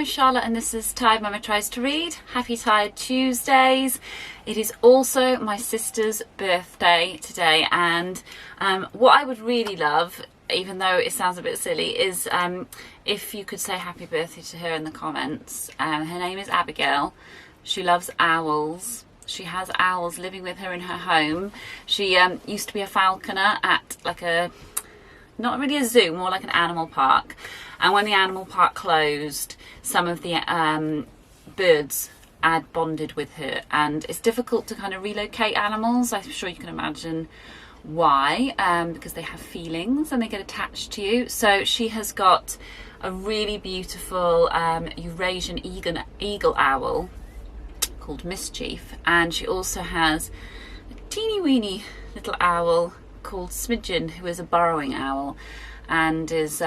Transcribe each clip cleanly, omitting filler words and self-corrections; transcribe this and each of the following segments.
Charlotte and this is Tired Mama Tries to Read. Happy Tired Tuesdays. It is also my sister's birthday today, and what I would really love, even though it sounds a bit silly, is if you could say happy birthday to her in the comments. Her name is Abigail. She loves owls. She has owls living with her in her home. She used to be a falconer at like a, not really a zoo, more like an animal park. And when the animal park closed, some of the birds had bonded with her. And it's difficult to kind of relocate animals. I'm sure you can imagine why, because they have feelings and they get attached to you. So she has got a really beautiful Eurasian eagle owl called Mischief. And she also has a teeny weeny little owl called Smidgen, who is a burrowing owl and is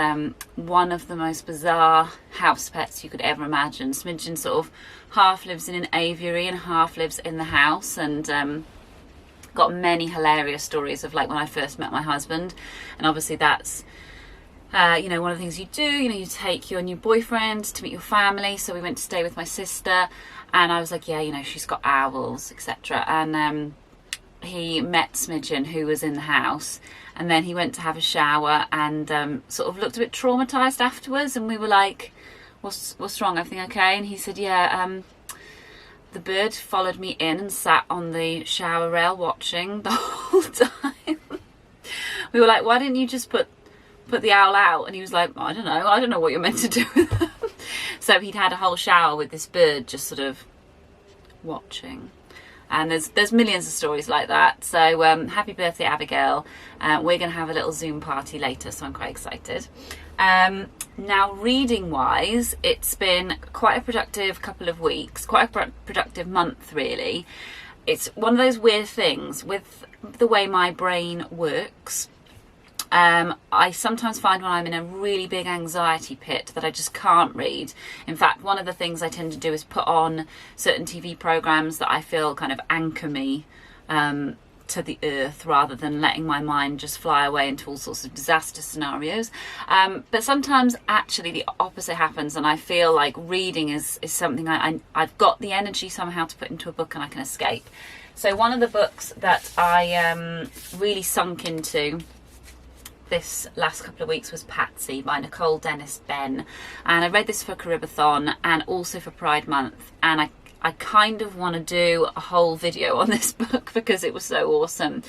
one of the most bizarre house pets you could ever imagine. Smidgen sort of half lives in an aviary and half lives in the house, and got many hilarious stories of like when I first met my husband. And obviously that's you know, one of the things you do, you know, you take your new boyfriend to meet your family. So we went to stay with my sister and I was like, yeah, you know, she's got owls, etc. And he met Smidgen, who was in the house, and then he went to have a shower and sort of looked a bit traumatized afterwards, and we were like, what's wrong, everything okay? And he said, yeah, the bird followed me in and sat on the shower rail watching the whole time. We were like, why didn't you just put the owl out? And he was like, I don't know what you're meant to do with them. So he'd had a whole shower with this bird just sort of watching. And there's millions of stories like that. So happy birthday, Abigail. We're going to have a little Zoom party later, so I'm quite excited. Now, reading wise, it's been quite a productive couple of weeks, quite a productive month really. It's one of those weird things with the way my brain works. I sometimes find when I'm in a really big anxiety pit that I just can't read. In fact, one of the things I tend to do is put on certain TV programs that I feel kind of anchor me to the earth, rather than letting my mind just fly away into all sorts of disaster scenarios. But sometimes actually the opposite happens, and I feel like reading is something I've got the energy somehow to put into a book and I can escape. So one of the books that I really sunk into this last couple of weeks was Patsy by Nicole Dennis Benn, and I read this for Caribathon and also for Pride Month, and I kind of want to do a whole video on this book because it was so awesome.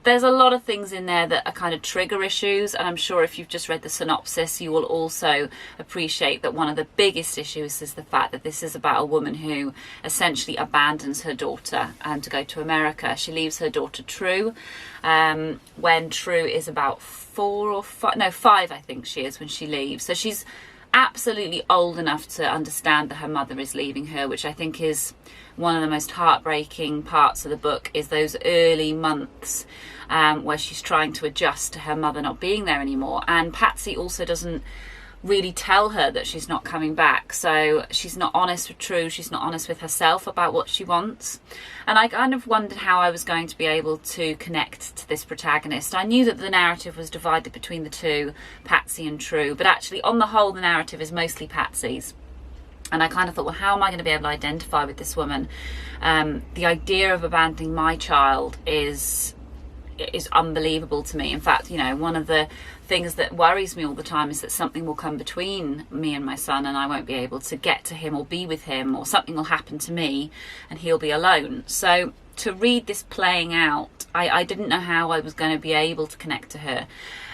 There's a lot of things in there that are kind of trigger issues, and I'm sure if you've just read the synopsis you will also appreciate that one of the biggest issues is the fact that this is about a woman who essentially abandons her daughter to go to America. She leaves her daughter True when True is about 5 I think she is when she leaves. So she's absolutely old enough to understand that her mother is leaving her, which I think is one of the most heartbreaking parts of the book, is those early months where she's trying to adjust to her mother not being there anymore. And Patsy also doesn't really tell her that she's not coming back, so she's not honest with True, she's not honest with herself about what she wants. And I kind of wondered how I was going to be able to connect to this protagonist. I knew that the narrative was divided between the two, Patsy and True, but actually on the whole the narrative is mostly Patsy's. And I kind of thought, well, how am I going to be able to identify with this woman? The idea of abandoning my child is unbelievable to me. In fact, you know, one of the things that worries me all the time is that something will come between me and my son and I won't be able to get to him or be with him, or something will happen to me and he'll be alone. So to read this playing out, I didn't know how I was going to be able to connect to her.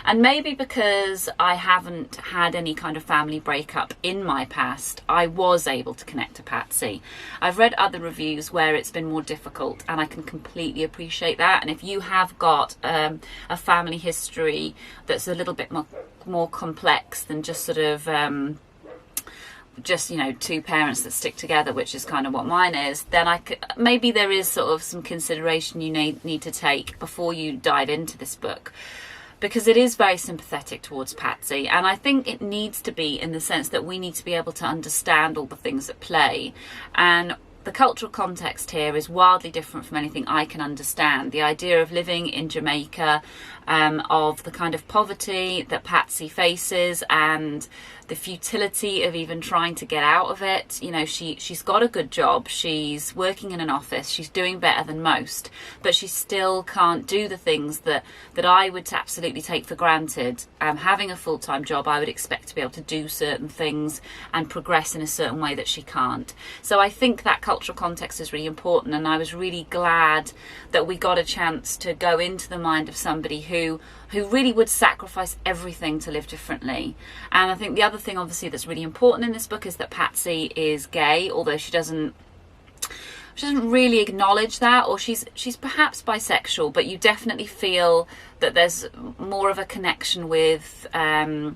And maybe because I haven't had any kind of family breakup in my past, I was able to connect to Patsy. I've read other reviews where it's been more difficult, and I can completely appreciate that. And if you have got a family history that's a little bit more complex than just sort of just, you know, two parents that stick together, which is kind of what mine is, then maybe there is sort of some consideration you need to take before you dive into this book, because it is very sympathetic towards Patsy, and I think it needs to be, in the sense that we need to be able to understand all the things at play. And the cultural context here is wildly different from anything I can understand. The idea of living in Jamaica, of the kind of poverty that Patsy faces and the futility of even trying to get out of it. You know, she's got a good job, she's working in an office, she's doing better than most, but she still can't do the things that I would absolutely take for granted. Having a full-time job, I would expect to be able to do certain things and progress in a certain way that she can't. So I think that cultural context is really important, and I was really glad that we got a chance to go into the mind of somebody who really would sacrifice everything to live differently. And I think the other thing obviously that's really important in this book is that Patsy is gay, although she doesn't really acknowledge that, or she's perhaps bisexual, but you definitely feel that there's more of a connection with the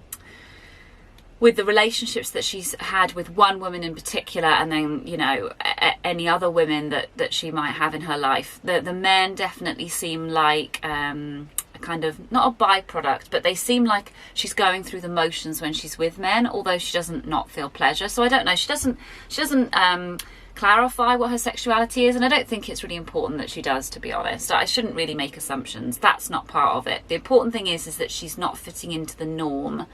relationships that she's had with one woman in particular, and then, you know, any other women that she might have in her life. The men definitely seem like a kind of, not a byproduct, but they seem like she's going through the motions when she's with men, although she doesn't not feel pleasure. So I don't know, she doesn't clarify what her sexuality is, and I don't think it's really important that she does, to be honest. I shouldn't really make assumptions. That's not part of it. The important thing is that she's not fitting into the norm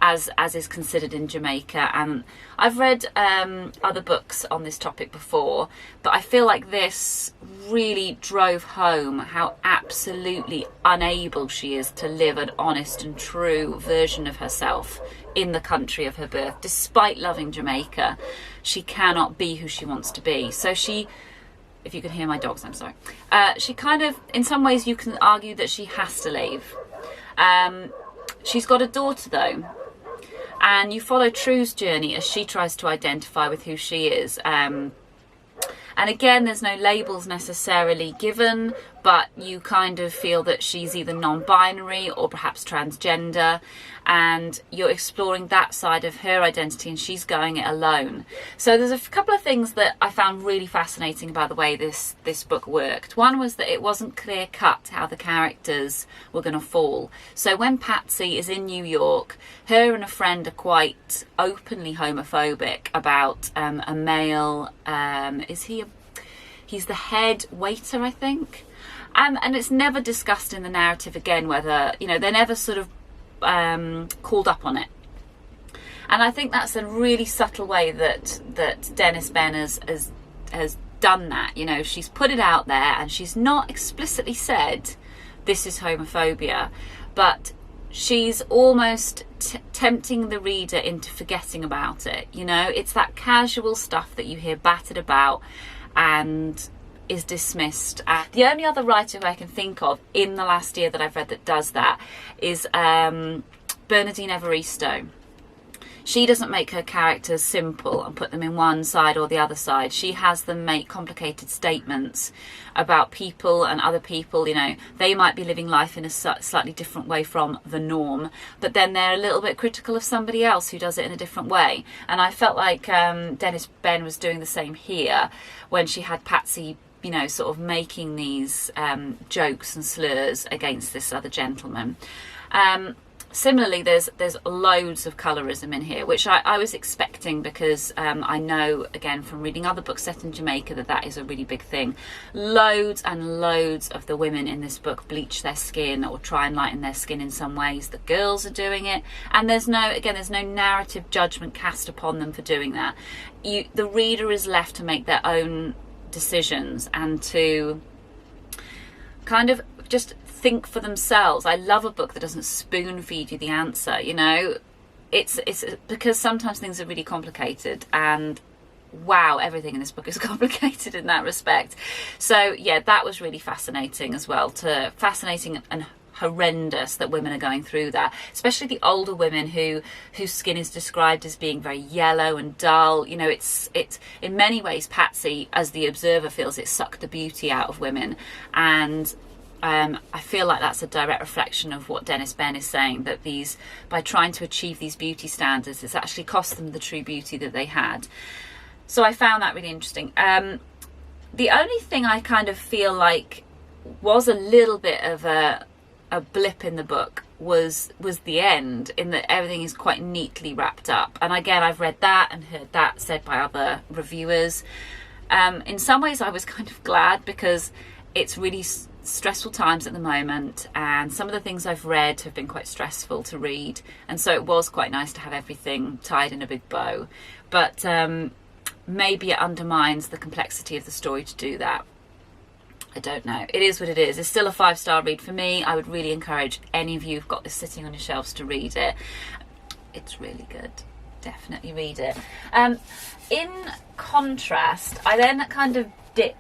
as is considered in Jamaica. And I've read other books on this topic before, but I feel like this really drove home how absolutely unable she is to live an honest and true version of herself in the country of her birth. Despite loving Jamaica, she cannot be who she wants to be. So she, if you can hear my dogs, I'm sorry, she kind of, in some ways you can argue that she has to leave. She's got a daughter though, and you follow True's journey as she tries to identify with who she is. And again, there's no labels necessarily given, but you kind of feel that she's either non-binary or perhaps transgender, and you're exploring that side of her identity, and she's going it alone. So there's a couple of things that I found really fascinating about the way this book worked. One was that it wasn't clear cut how the characters were going to fall. So when Patsy is in New York, her and a friend are quite openly homophobic about a male, he's the head waiter, I think. And it's never discussed in the narrative again whether, you know, they're never sort of called up on it. And I think that's a really subtle way that Dennis Benn has done that. You know, she's put it out there and she's not explicitly said this is homophobia, but she's almost tempting the reader into forgetting about it. You know, it's that casual stuff that you hear battered about and is dismissed. The only other writer who I can think of in the last year that I've read that does that is Bernardine Evaristo. She doesn't make her characters simple and put them in one side or the other side. She has them make complicated statements about people and other people. You know, they might be living life in a slightly different way from the norm, but then they're a little bit critical of somebody else who does it in a different way. And I felt like Dennis Benn was doing the same here when she had Patsy, you know, sort of making these jokes and slurs against this other gentleman. Similarly, there's loads of colorism in here, which I was expecting because I know, again, from reading other books set in Jamaica, that is a really big thing. Loads and loads of the women in this book bleach their skin or try and lighten their skin in some ways. The girls are doing it, and there's no narrative judgment cast upon them for doing that. The reader is left to make their own decisions and to kind of just think for themselves. I love a book that doesn't spoon feed you the answer. You know, it's because sometimes things are really complicated, and wow, everything in this book is complicated in that respect. So yeah, that was really fascinating as well. Fascinating and horrendous that women are going through that, especially the older women whose skin is described as being very yellow and dull. You know, it's in many ways, Patsy, as the observer, feels it sucked the beauty out of women, and I feel like that's a direct reflection of what Dennis Benn is saying, that by trying to achieve these beauty standards, it's actually cost them the true beauty that they had. So I found that really interesting. The only thing I kind of feel like was a little bit of a blip in the book was the end, in that everything is quite neatly wrapped up. And again, I've read that and heard that said by other reviewers. In some ways I was kind of glad, because it's really stressful times at the moment, and some of the things I've read have been quite stressful to read, and so it was quite nice to have everything tied in a big bow. But maybe it undermines the complexity of the story to do that. I don't know. It is what it is. It's still a 5-star read for me. I would really encourage any of you who've got this sitting on your shelves to read it. It's really good. Definitely read it. In contrast, I then kind of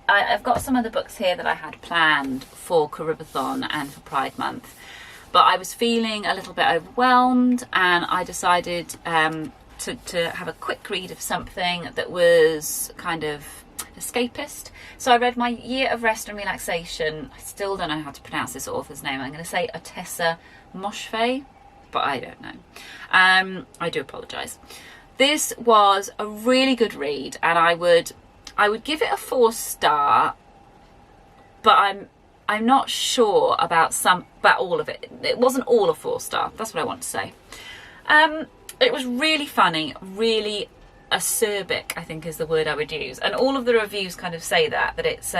I've got some other books here that I had planned for Caribathon and for Pride Month, but I was feeling a little bit overwhelmed, and I decided to have a quick read of something that was kind of escapist. So I read My Year of Rest and Relaxation. I still don't know how to pronounce this author's name. I'm going to say Otessa Moshfegh, but I don't know. I do apologise. This was a really good read, and I would give it a 4-star, but I'm not sure about all of it. It wasn't all a 4-star. That's what I want to say. It was really funny, really acerbic, I think is the word I would use. And all of the reviews kind of say that it's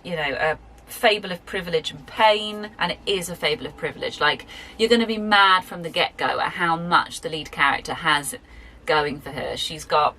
you know, a fable of privilege and pain, and it is a fable of privilege. Like, you're going to be mad from the get-go at how much the lead character has going for her. She's got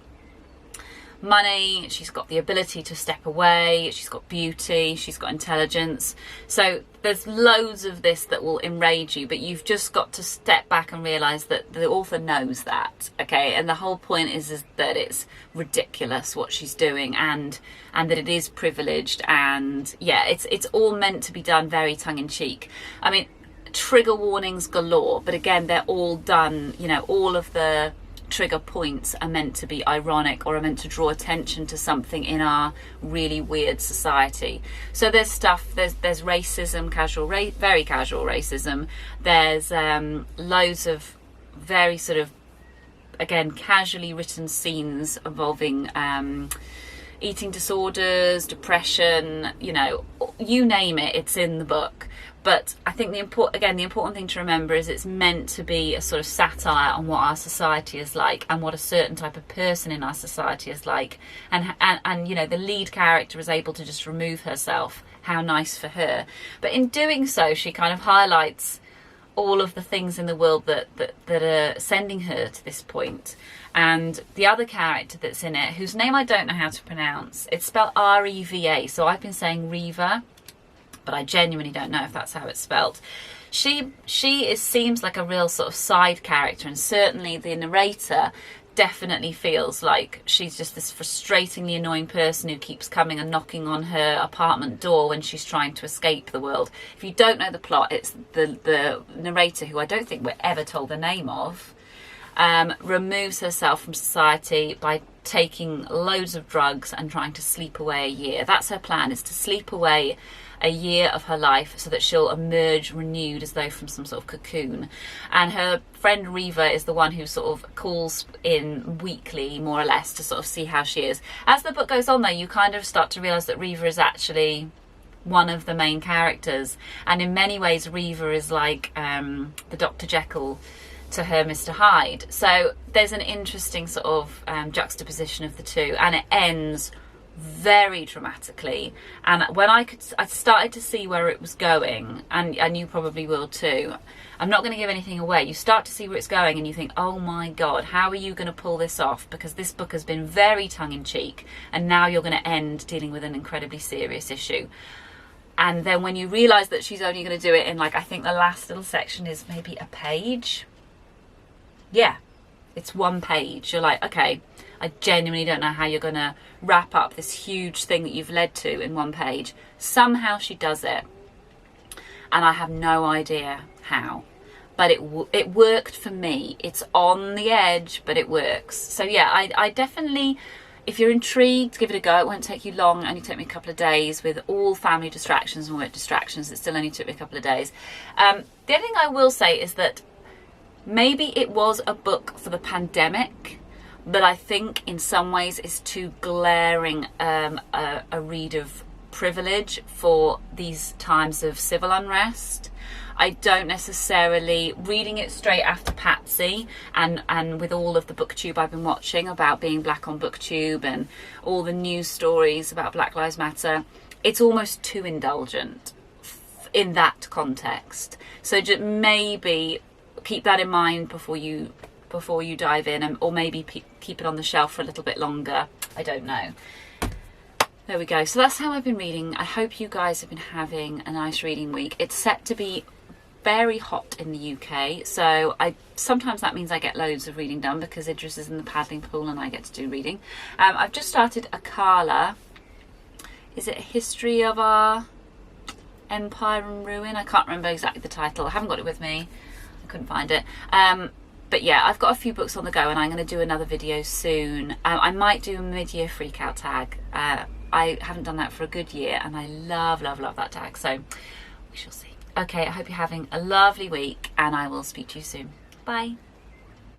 money, she's got the ability to step away, she's got beauty, she's got intelligence. So there's loads of this that will enrage you, but you've just got to step back and realise that the author knows that, okay? And the whole point is that it's ridiculous what she's doing, and that it is privileged, and yeah, it's all meant to be done very tongue-in-cheek. I mean, trigger warnings galore, but again, they're all done, you know, all of the trigger points are meant to be ironic, or are meant to draw attention to something in our really weird society. So there's stuff, there's racism, very casual racism. There's loads of very sort of, again, casually written scenes involving eating disorders, depression, you know, you name it, it's in the book. But I think the important thing to remember is it's meant to be a sort of satire on what our society is like, and what a certain type of person in our society is like. And you know, the lead character is able to just remove herself. How nice for her. But in doing so, she kind of highlights all of the things in the world that are sending her to this point. And the other character that's in it, whose name I don't know how to pronounce, it's spelled R-E-V-A, so I've been saying Reva, but I genuinely don't know if that's how it's spelled. She seems like a real sort of side character, and certainly the narrator definitely feels like she's just this frustratingly annoying person who keeps coming and knocking on her apartment door when she's trying to escape the world. If you don't know the plot, it's the narrator, who I don't think we're ever told the name of, removes herself from society by taking loads of drugs and trying to sleep away a year. That's her plan, is to sleep away a year of her life so that she'll emerge renewed, as though from some sort of cocoon. And her friend Reva is the one who sort of calls in weekly, more or less, to sort of see how she is. As the book goes on, though, you kind of start to realise that Reva is actually one of the main characters, and in many ways Reva is like the Dr. Jekyll to her Mr. Hyde. So there's an interesting sort of juxtaposition of the two, and it ends very dramatically. And when I started to see where it was going, and you probably will too, I'm not going to give anything away, you start to see where it's going and you think, oh my god, how are you going to pull this off? Because this book has been very tongue-in-cheek, and now you're going to end dealing with an incredibly serious issue. And then when you realise that she's only going to do it in, like, I think the last little section is maybe a page. Yeah, it's one page. You're like, okay, I genuinely don't know how you're going to wrap up this huge thing that you've led to in one page. Somehow she does it, and I have no idea how. But it worked for me. It's on the edge, but it works. So yeah, I definitely, if you're intrigued, give it a go. It won't take you long. It only took me a couple of days with all family distractions and work distractions. It still only took me a couple of days. The other thing I will say is that maybe it was a book for the pandemic, but I think in some ways it's too glaring a read of privilege for these times of civil unrest. I don't necessarily, reading it straight after Patsy and with all of the booktube I've been watching about being black on booktube and all the news stories about Black Lives Matter, it's almost too indulgent in that context. So just maybe keep that in mind before you dive in, or maybe keep it on the shelf for a little bit longer. I don't know. There we go. So that's how I've been reading. I hope you guys have been having a nice reading week. It's set to be very hot in the UK, so sometimes that means I get loads of reading done because Idris is in the paddling pool and I get to do reading. I've just started Akala. Is it A History of Our Empire and Ruin? I can't remember exactly the title. I haven't got it with me. I couldn't find it. But yeah, I've got a few books on the go and I'm going to do another video soon. I might do a mid-year freakout tag. I haven't done that for a good year and I love that tag, so we shall see. Okay, I hope you're having a lovely week and I will speak to you soon. Bye.